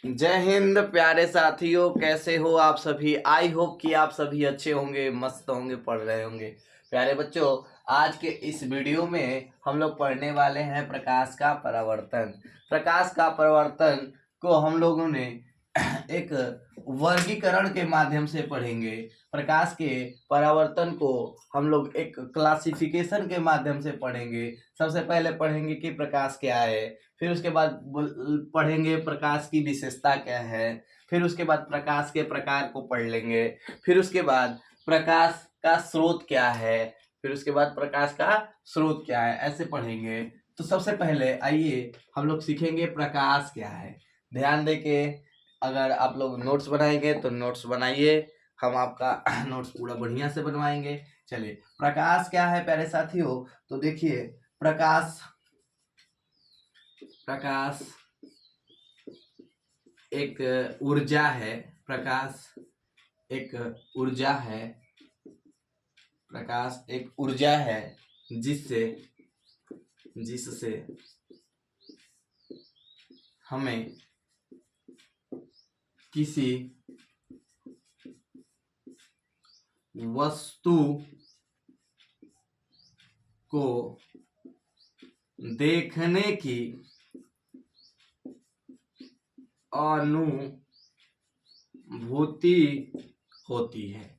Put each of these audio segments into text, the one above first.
जय हिंद प्यारे साथियों, कैसे हो आप सभी। आई होप कि आप सभी अच्छे होंगे, मस्त होंगे, पढ़ रहे होंगे। प्यारे बच्चों, आज के इस वीडियो में हम लोग पढ़ने वाले हैं प्रकाश का परावर्तन। प्रकाश का परावर्तन को हम लोगों ने एक वर्गीकरण के माध्यम से पढ़ेंगे। प्रकाश के परावर्तन को हम लोग एक क्लासिफिकेशन के माध्यम से पढ़ेंगे। सबसे पहले पढ़ेंगे कि प्रकाश क्या है, फिर उसके बाद पढ़ेंगे प्रकाश की विशेषता क्या है, फिर उसके बाद प्रकाश के प्रकार को पढ़ लेंगे, फिर उसके बाद प्रकाश का स्रोत क्या है, फिर उसके बाद प्रकाश का स्रोत क्या है, ऐसे पढ़ेंगे। तो सबसे पहले आइए हम लोग सीखेंगे प्रकाश क्या है। ध्यान दे के अगर आप लोग नोट्स बनाएंगे तो नोट्स बनाइए, हम आपका नोट्स पूरा बढ़िया से बनवाएंगे। चलिए, प्रकाश क्या है प्यारे साथियों। तो देखिए, प्रकाश एक ऊर्जा है। प्रकाश एक ऊर्जा है। प्रकाश एक ऊर्जा है जिससे हमें किसी वस्तु को देखने की अनुभूति होती है।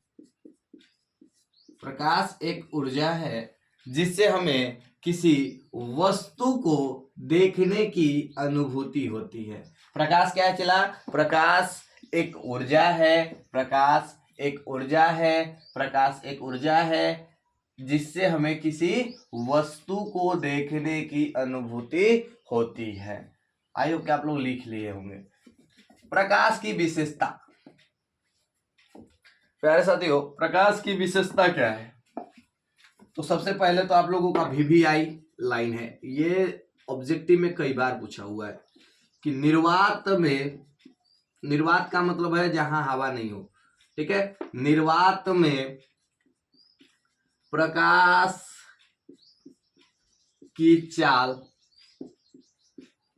प्रकाश एक ऊर्जा है जिससे हमें किसी वस्तु को देखने की अनुभूति होती है। प्रकाश क्या चला? प्रकाश एक ऊर्जा है। प्रकाश एक ऊर्जा है। प्रकाश एक ऊर्जा है जिससे हमें किसी वस्तु को देखने की अनुभूति होती है। आई होप कि आप लोग लिख लिए होंगे। प्रकाश की विशेषता। प्यारे साथियों, प्रकाश की विशेषता क्या है? तो सबसे पहले तो आप लोगों का VVI लाइन है, ये ऑब्जेक्टिव में कई बार पूछा हुआ है कि निर्वात का मतलब है जहां हवा नहीं हो, ठीक है। निर्वात में प्रकाश की चाल,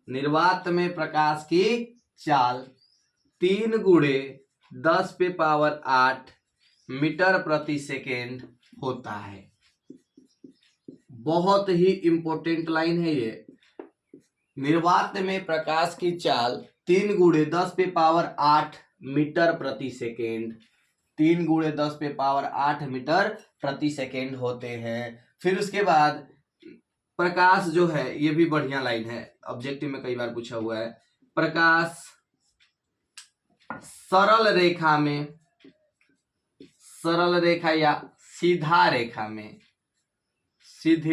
निर्वात में प्रकाश की चाल 3×10⁸ मीटर प्रति सेकेंड होता है। बहुत ही इंपॉर्टेंट लाइन है ये। निर्वात में प्रकाश की चाल 3×10⁸ मीटर प्रति सेकेंड, 3×10⁸ मीटर प्रति सेकेंड होते हैं। फिर उसके बाद प्रकाश जो है, ये भी बढ़िया लाइन है, ऑब्जेक्टिव में कई बार पूछा हुआ है। प्रकाश सरल रेखा या सीधी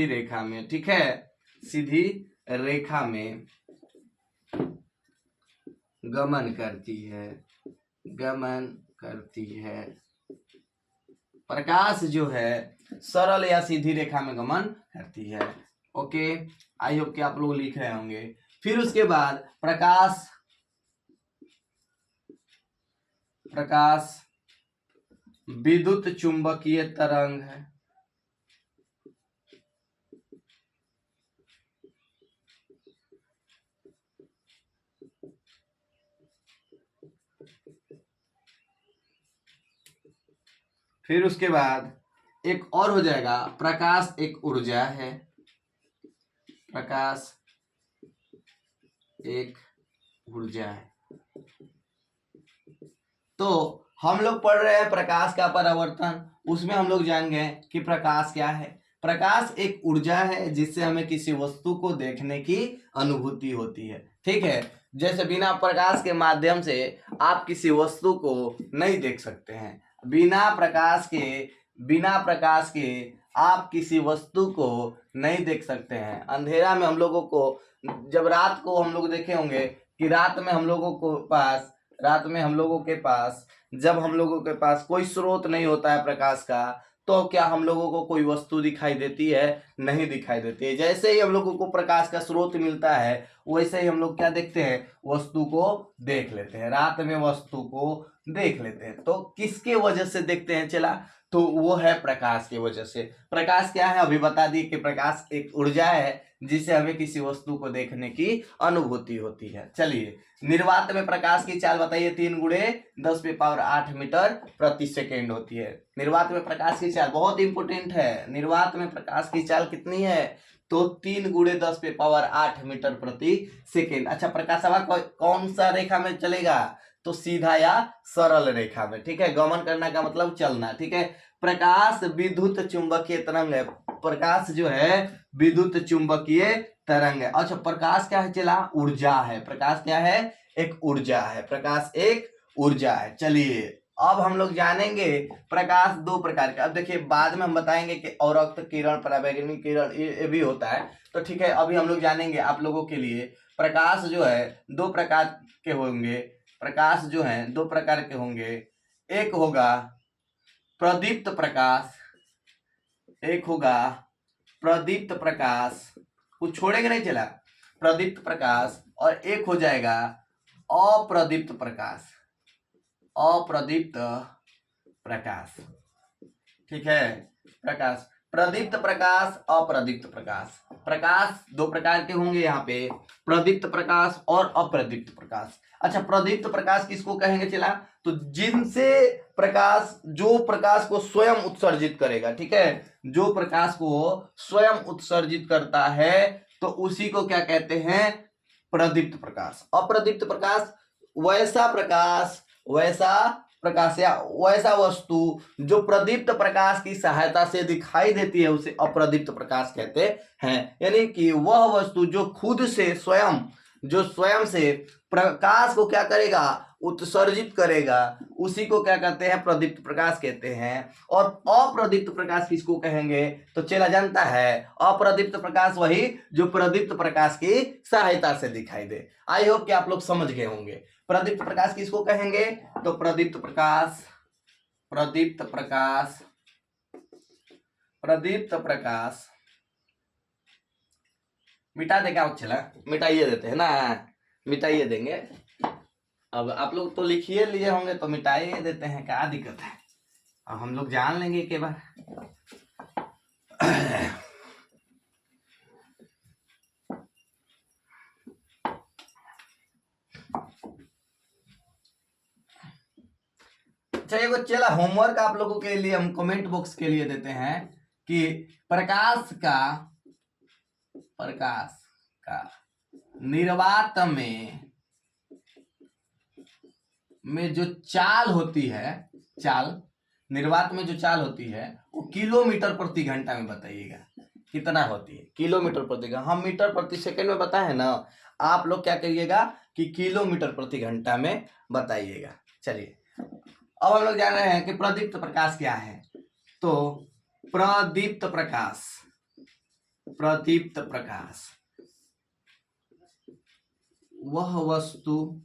रेखा में, ठीक है, सीधी रेखा में गमन करती है। प्रकाश जो है सरल या सीधी रेखा में गमन करती है। ओके, आई होप कि आप लोग लिख रहे होंगे। फिर उसके बाद प्रकाश विद्युत चुंबकीय तरंग है। फिर उसके बाद एक और हो जाएगा, प्रकाश एक ऊर्जा है। प्रकाश एक ऊर्जा है। तो हम लोग पढ़ रहे हैं प्रकाश का परावर्तन, उसमें हम लोग जान गए कि प्रकाश क्या है। प्रकाश एक ऊर्जा है जिससे हमें किसी वस्तु को देखने की अनुभूति होती है, ठीक है। जैसे बिना प्रकाश के माध्यम से आप किसी वस्तु को नहीं देख सकते हैं। बिना प्रकाश के आप किसी वस्तु को नहीं देख सकते हैं। अंधेरा में हम लोगों को, जब रात को हम लोग देखे होंगे कि रात में हम लोगों के पास कोई स्रोत नहीं होता है प्रकाश का, तो क्या हम लोगों को कोई वस्तु दिखाई देती है? नहीं दिखाई देती है। जैसे ही हम लोगों को प्रकाश का स्रोत मिलता है वैसे ही हम लोग क्या देखते हैं, वस्तु को देख लेते हैं, रात में वस्तु को देख लेते हैं। तो किसके वजह से देखते हैं चला, तो वो है प्रकाश की वजह से। प्रकाश क्या है, अभी बता दिए कि प्रकाश एक ऊर्जा है जिससे हमें किसी वस्तु को देखने की अनुभूति होती है। चलिए, निर्वात में प्रकाश की चाल बताइए, 3 × 10⁸ मीटर प्रति सेकेंड होती है। निर्वात में प्रकाश की चाल बहुत इंपोर्टेंट है। निर्वात में प्रकाश की चाल कितनी है, तो 3 × 10⁸ मीटर प्रति सेकेंड। अच्छा, प्रकाश हवा कौन सा रेखा में चलेगा, तो सीधा या सरल रेखा में। ठीक है, गमन करना का मतलब चलना। ठीक है, प्रकाश विद्युत चुंबकीय तरंग है। प्रकाश जो है विद्युत चुंबकीय तरंग है। अच्छा, प्रकाश क्या है चला, ऊर्जा है। प्रकाश क्या है, एक ऊर्जा है। प्रकाश एक ऊर्जा है। चलिए, अब हम लोग जानेंगे प्रकाश दो प्रकार के। अब देखिए, बाद में हम बताएंगे कि अवरक्त किरण, पराबैंगनी किरण, ये भी होता है। तो ठीक है, अभी हम लोग जानेंगे आप लोगों के लिए प्रकाश जो है दो प्रकार के होंगे। प्रकाश जो है दो प्रकार के होंगे। एक होगा प्रदीप्त प्रकाश, एक होगा प्रदीप्त प्रकाश, कुछ छोड़ेंगे नहीं चला, प्रदीप्त प्रकाश। और एक हो जाएगा अप्रदीप्त प्रकाश, अप्रदीप्त प्रकाश। ठीक है, प्रकाश, प्रदीप्त प्रकाश, अप्रदीप्त प्रकाश। प्रकाश दो प्रकार के होंगे यहाँ पे, प्रदीप्त प्रकाश और अप्रदीप्त प्रकाश। अच्छा, प्रदीप्त प्रकाश किसको कहेंगे चला, तो जिनसे प्रकाश, जो प्रकाश को स्वयं उत्सर्जित करेगा। ठीक है, जो प्रकाश को स्वयं उत्सर्जित करता है तो उसी को क्या कहते हैं, प्रदीप्त प्रकाश। अप्रदीप्त प्रकाश वैसा प्रकाश या वैसा वस्तु जो प्रदीप्त प्रकाश की सहायता से दिखाई देती है उसे अप्रदीप्त प्रकाश कहते हैं। यानी कि वह वस्तु जो खुद से स्वयं से प्रकाश को क्या करेगा, उत्सर्जित करेगा, उसी को क्या कहते हैं, प्रदीप्त प्रकाश कहते हैं। और अप्रदीप्त प्रकाश किसको कहेंगे, तो चला जानता है, अप्रदीप्त प्रकाश वही जो प्रदीप्त प्रकाश की सहायता से दिखाई दे। आई होप कि आप लोग समझ गए होंगे। प्रदीप्त प्रकाश किसको कहेंगे, तो प्रदीप्त प्रकाश, प्रदीप्त प्रकाश, प्रदीप्त प्रकाश। मिटा दे क्या चला, मिटाइए देते हैं ना, मिटाइए देंगे। अब आप लोग तो लिखिए लिए होंगे तो मिटाइए देते हैं, क्या दिक्कत है। अब हम लोग जान लेंगे एक बार। चलिए, वो चला होमवर्क आप लोगों के लिए हम कमेंट बॉक्स के लिए देते हैं कि प्रकाश का निर्वात में जो चाल होती है, निर्वात में जो चाल होती है वो किलोमीटर प्रति घंटा में बताइएगा कितना होती है, किलोमीटर प्रति घंटा। हम मीटर प्रति सेकंड में बताए ना, आप लोग क्या करिएगा कि किलोमीटर प्रति घंटा में बताइएगा। चलिए, अब हम लोग जान रहे हैं कि प्रदीप्त प्रकाश क्या है। तो प्रदीप्त प्रकाश वह वस्तु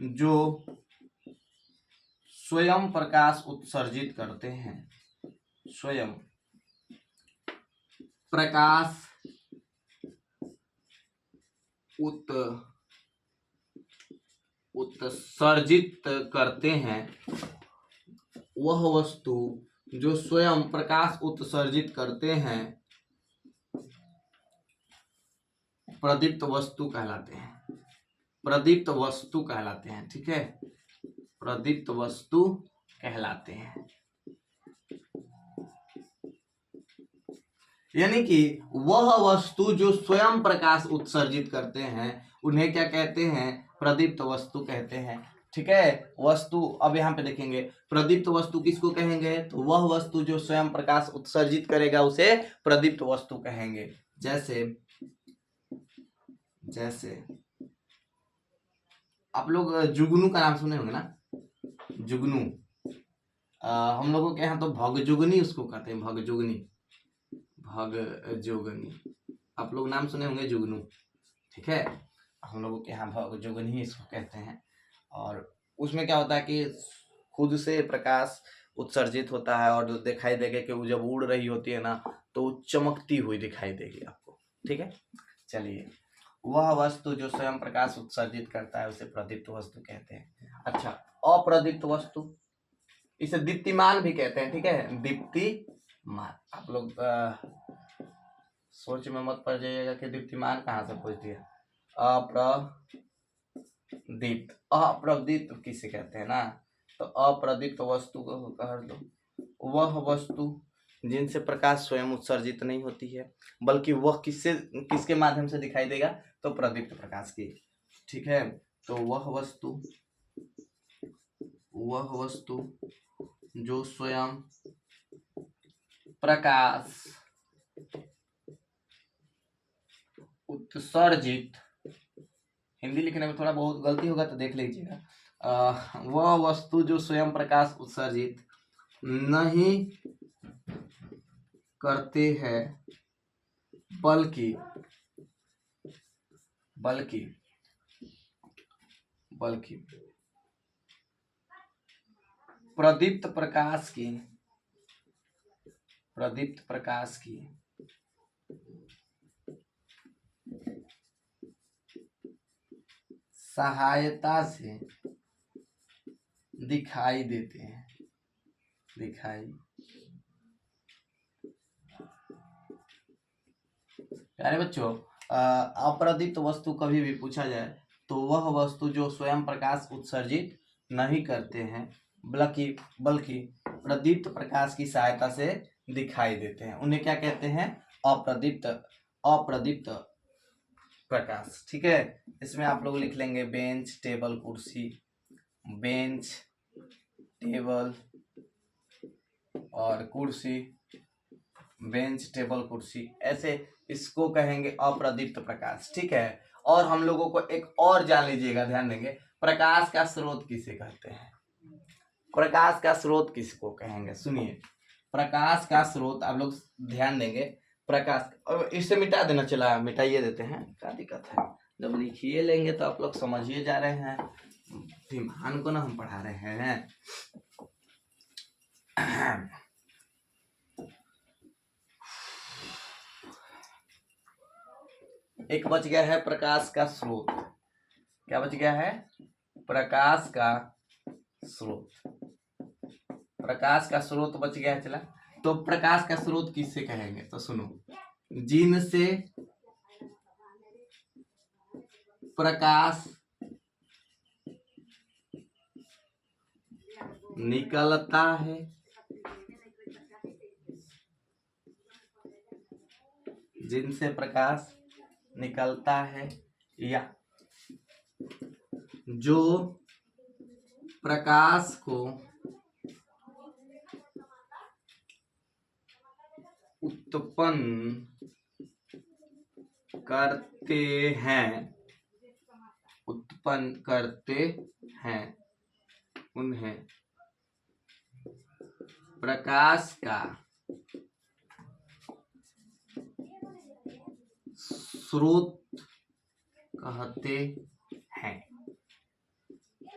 जो स्वयं प्रकाश उत्सर्जित करते हैं, स्वयं प्रकाश उत्सर्जित करते हैं, वह वस्तु जो स्वयं प्रकाश उत्सर्जित करते हैं प्रदीप्त वस्तु कहलाते हैं, प्रदीप्त वस्तु कहलाते हैं। ठीक है, प्रदीप्त वस्तु कहलाते हैं। यानी कि वह वस्तु जो स्वयं प्रकाश उत्सर्जित करते हैं उन्हें क्या कहते हैं, प्रदीप्त वस्तु कहते हैं। ठीक है, वस्तु, अब यहाँ पे देखेंगे प्रदीप्त वस्तु किसको कहेंगे, तो वह वस्तु जो स्वयं प्रकाश उत्सर्जित करेगा उसे प्रदीप्त वस्तु कहेंगे। जैसे आप लोग जुगनू का नाम सुने होंगे ना, जुगनू। हम लोगों के यहाँ तो भगजुगनी उसको कहते हैं, भगजुगनी। आप लोग नाम सुने होंगे जुगनू। ठीक है, हम लोगों के यहाँ भगजुगनी इसको कहते हैं। और उसमें क्या होता है कि खुद से प्रकाश उत्सर्जित होता है और दिखाई देगा कि वो जब उड़ रही होती है ना तो चमकती हुई दिखाई देगी आपको। ठीक है, चलिए, वह वस्तु जो स्वयं प्रकाश उत्सर्जित करता है उसे प्रदीप्त वस्तु कहते हैं। अच्छा, अप्रदीप्त वस्तु, इसे दीप्तिमान भी कहते हैं। ठीक है, दीप्तिमान। आप लोग सोच में मत पड़ जाइएगा कि दीप्तिमान कहाँ से पूछ दिया। अप्रदीप्त, अप्रदीप्त किसे कहते हैं ना, तो अप्रदीप्त वस्तु को कह दो वह वस्तु जिनसे प्रकाश स्वयं उत्सर्जित नहीं होती है, बल्कि वह किसके माध्यम से दिखाई देगा, तो प्रदीप्त प्रकाश की। ठीक है, तो वह वस्तु जो स्वयं प्रकाश उत्सर्जित, हिंदी लिखने में थोड़ा बहुत गलती होगा तो देख लीजिएगा। वह वस्तु जो स्वयं प्रकाश उत्सर्जित नहीं करते हैं बल्कि प्रदीप्त प्रकाश की सहायता से दिखाई देते हैं। प्यारे बच्चों, अप्रदीप्त वस्तु कभी भी पूछा जाए तो वह वस्तु जो स्वयं प्रकाश उत्सर्जित नहीं करते हैं बल्कि प्रदीप्त प्रकाश की सहायता से दिखाई देते हैं, उन्हें क्या कहते हैं, अप्रदीप्त प्रकाश। ठीक है, इसमें आप लोग लिख लेंगे बेंच, टेबल, कुर्सी, बेंच, टेबल और कुर्सी, बेंच, टेबल, कुर्सी, ऐसे इसको कहेंगे अप्रदीप्त प्रकाश। ठीक है, और हम लोगों को एक और जान लीजिएगा, ध्यान देंगे, प्रकाश का स्रोत किसे कहते हैं। प्रकाश का स्रोत किसको कहेंगे, सुनिए, प्रकाश का स्रोत आप लोग ध्यान देंगे, प्रकाश, और इसे मिटा देना, चला मिटाइए देते हैं, क्या दिक्कत है, जब लिखिए लेंगे तो आप लोग समझिए जा रहे हैं, ध्यान को ना हम पढ़ा रहे हैं। एक बच गया है प्रकाश का स्रोत, क्या बच गया है, प्रकाश का स्रोत, प्रकाश का स्रोत बच गया है। चला, तो प्रकाश का स्रोत किससे कहेंगे, तो सुनो, जिनसे प्रकाश निकलता है, जिनसे प्रकाश निकलता है या जो प्रकाश को उत्पन्न करते हैं उन्हें प्रकाश का स्रोत कहते हैं,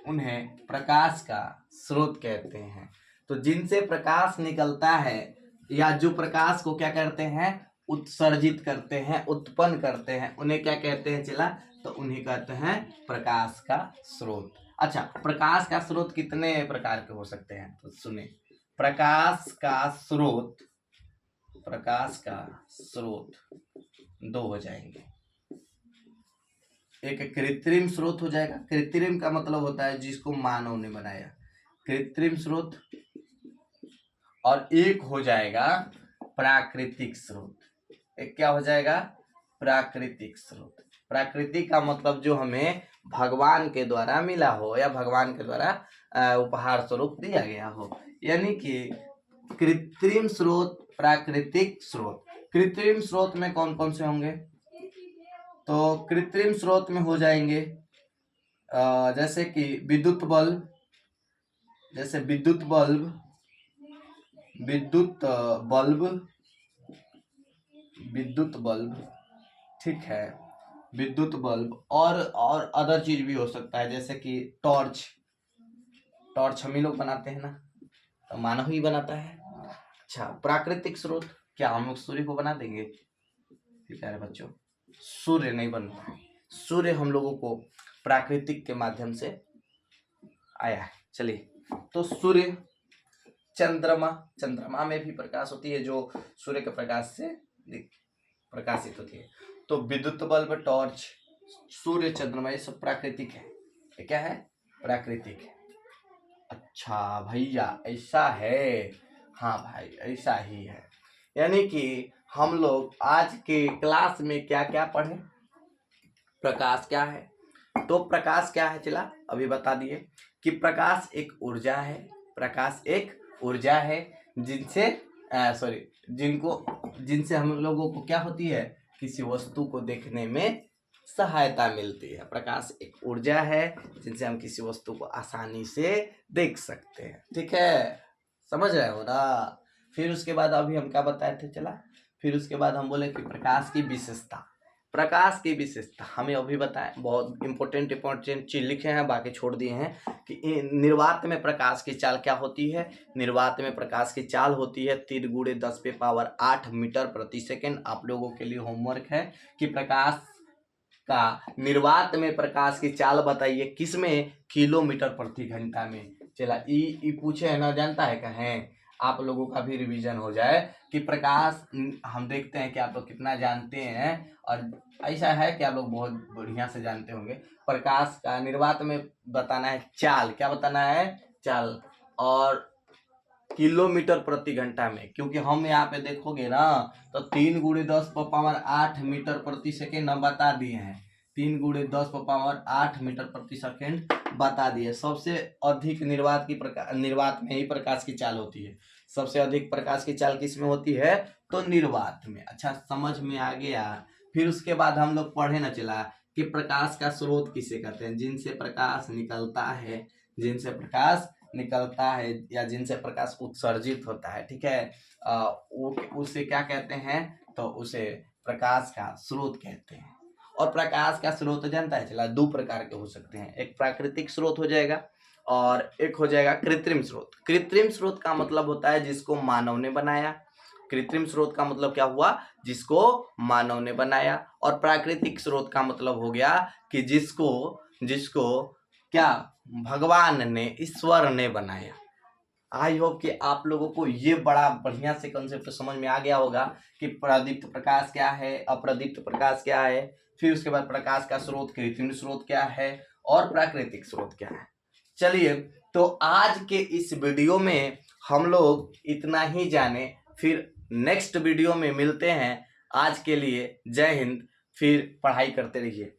उन्हें प्रकाश का स्रोत कहते हैं। तो जिनसे प्रकाश निकलता है या जो प्रकाश को क्या करते हैं, उत्सर्जित करते हैं, उत्पन्न करते हैं, उन्हें क्या कहते हैं, चला, तो उन्हें कहते हैं प्रकाश का स्रोत। अच्छा, प्रकाश का स्रोत कितने प्रकार के हो सकते हैं, तो सुने, प्रकाश का स्रोत दो हो जाएंगे, एक कृत्रिम स्रोत हो जाएगा, कृत्रिम का मतलब होता है जिसको मानव ने बनाया, कृत्रिम स्रोत, और एक हो जाएगा प्राकृतिक स्रोत। एक क्या हो जाएगा, प्राकृतिक स्रोत। प्राकृतिक का मतलब जो हमें भगवान के द्वारा मिला हो या भगवान के द्वारा उपहार स्वरूप दिया गया हो, यानी कि कृत्रिम स्रोत, प्राकृतिक स्रोत। कृत्रिम स्रोत में कौन कौन से होंगे, तो कृत्रिम स्रोत में हो जाएंगे जैसे कि विद्युत बल्ब, ठीक है, विद्युत बल्ब, और अदर चीज भी हो सकता है, जैसे कि टॉर्च हम ही लोग बनाते हैं ना, तो मानव ही बनाता है। अच्छा, प्राकृतिक स्रोत, क्या हम लोग सूर्य को बना देंगे? प्यारे बच्चों, सूर्य नहीं बनता है। सूर्य हम लोगों को प्राकृतिक के माध्यम से आया है। चलिए, तो सूर्य, चंद्रमा, चंद्रमा में भी प्रकाश होती है जो सूर्य के प्रकाश से प्रकाशित होती है। तो विद्युत बल्ब, टॉर्च, सूर्य, चंद्रमा, ये सब प्राकृतिक है। ये क्या है? प्राकृतिक है। अच्छा भैया, ऐसा है? हाँ भाई, ऐसा ही है। यानी कि हम लोग आज के क्लास में क्या क्या पढ़े? प्रकाश क्या है? तो प्रकाश क्या है, चला अभी बता दिए कि प्रकाश एक ऊर्जा है। प्रकाश एक ऊर्जा है जिनसे जिनसे हम लोगों को क्या होती है? किसी वस्तु को देखने में सहायता मिलती है। प्रकाश एक ऊर्जा है जिनसे हम किसी वस्तु को आसानी से देख सकते हैं। ठीक है, समझ रहे हो ना? फिर उसके बाद अभी हम क्या बताए थे, चला फिर उसके बाद हम बोले कि प्रकाश की विशेषता। प्रकाश की विशेषता हमें अभी बताएं, बहुत इंपॉर्टेंट चीज लिखे हैं, बाकी छोड़ दिए हैं कि निर्वात में प्रकाश की चाल क्या होती है। निर्वात में प्रकाश की चाल होती है 3 × 10⁸ मीटर प्रति सेकेंड। आप लोगों के लिए होमवर्क है कि प्रकाश का निर्वात में प्रकाश की चाल बताइए, किसमें? किलोमीटर प्रति घंटा में। चला ई पूछे है ना, जानता है कहें? आप लोगों का भी रिवीजन हो जाए कि प्रकाश, हम देखते हैं कि आप लोग कितना जानते हैं, और ऐसा है कि आप लोग बहुत बढ़िया से जानते होंगे। प्रकाश का निर्वात में बताना है चाल, क्या बताना है? चाल, और किलोमीटर प्रति घंटा में, क्योंकि हम यहाँ पे देखोगे ना तो 3 × 10⁸ मीटर प्रति सेकेंड हम बता दिए हैं। 3 × 10⁸ मीटर प्रति सेकेंड बता दिए। सबसे अधिक निर्वात में ही प्रकाश की चाल होती है। सबसे अधिक प्रकाश की चाल किस में होती है? तो निर्वात में। अच्छा, समझ में आ गया। फिर उसके बाद हम लोग पढ़े न चला कि प्रकाश का स्रोत किसे कहते हैं? जिनसे प्रकाश निकलता है, जिनसे प्रकाश निकलता है या जिनसे प्रकाश उत्सर्जित होता है, ठीक है, वो उसे क्या कहते हैं? तो उसे प्रकाश का स्रोत कहते हैं। और प्रकाश का स्रोत जानता है चला, 2 प्रकार के हो सकते हैं। एक प्राकृतिक स्रोत हो जाएगा और एक हो जाएगा कृत्रिम स्रोत। कृत्रिम स्रोत का मतलब होता है जिसको मानव ने बनाया। कृत्रिम स्रोत का मतलब क्या हुआ? जिसको मानव ने बनाया। और प्राकृतिक स्रोत का मतलब हो गया कि जिसको क्या? भगवान ने, ईश्वर ने बनाया। आई होप कि आप लोगों को ये बड़ा बढ़िया से कंसेप्ट समझ में आ गया होगा कि प्रदीप्त प्रकाश क्या है, अप्रदीप्त प्रकाश क्या है, फिर उसके बाद प्रकाश का स्रोत, कृत्रिम स्रोत क्या है, और प्राकृतिक स्रोत क्या है। चलिए, तो आज के इस वीडियो में हम लोग इतना ही जाने, फिर नेक्स्ट वीडियो में मिलते हैं। आज के लिए जय हिंद, फिर पढ़ाई करते रहिए।